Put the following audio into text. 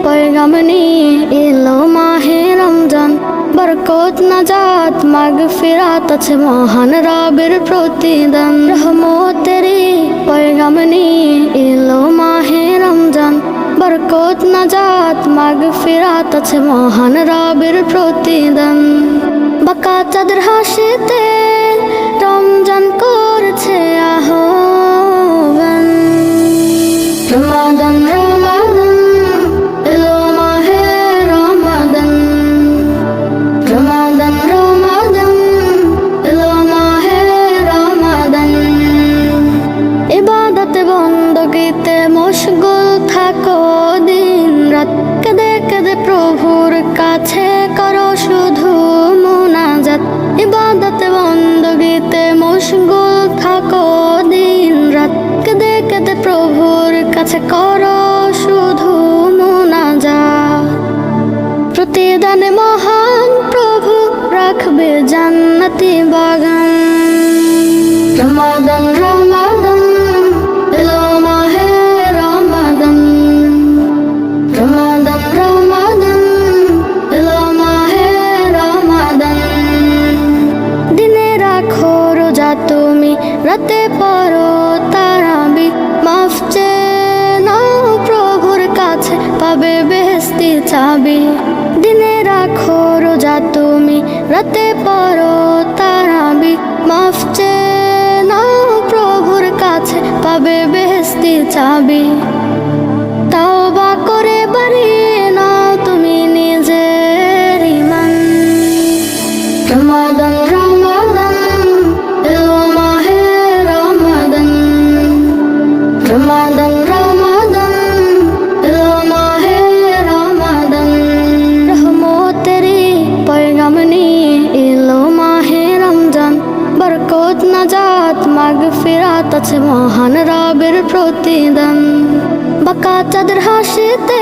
পয়গাম নিয়ে এলো মাহে রমজান। বরকত নাজাত মাগফিরাত আছে মহান রবের প্রতিদান। রহমতেরই পয়গাম নিয়ে এলো মাহে রমজান। বরকত নাজাত মাগফিরাত আছে মহান রবের প্রতিদান। বাঁকা চাঁদের হাসিতে রমজান করছে আহ্বান। রমাদান রমাদান এলো মাহে রমাদান। রমাদান রমাদান এলো মাহে রমাদান। ইবাদতে বন্দগীতে মশগুল থাকো দিন রাত। কেঁদে কেঁদে প্রভুর কাছে করো শুধু মুনাজাত। ইবাদতে বন্দগীতে মশগুল থাকো দিন রাত। কেঁদে কেঁদে প্রভুর কাছে করো শুধু মুনাজাত। প্রতিদানে মহান প্রভু রাখবে জান্নাতি বাগান। রমাদান রমাদান এলো মাহে রমাদান। রমাদান রমাদান এলো মাহে রমাদান। দিনে রাখো রোজা তুমি, রাতে পড়ো তারাবি। মাফ চেয়ে নাও প্রভুর কাছে, পাবে বেহেশতি চাবি। দিনে রাখো রোজা তুমি, রাতে পড়ো তারাবি। মাফ চেয়ে নাও প্রভুর কাছে, পাবে বেহেশতি চাবি। তাওবা করে বাড়িয়ে নাও তুমি নিজের ঈমান। রমাদান রমাদান এলো মাহে রমাদান। রমাদান রমাদান এলো মাহে রমাদান। রহমতেরই পয়গাম নিয়ে এলো মাহে রমজান। বরকত নাজাত মাগফিরাত আছে মহান রবের প্রতিদান। বাঁকা চাঁদের হাসিতে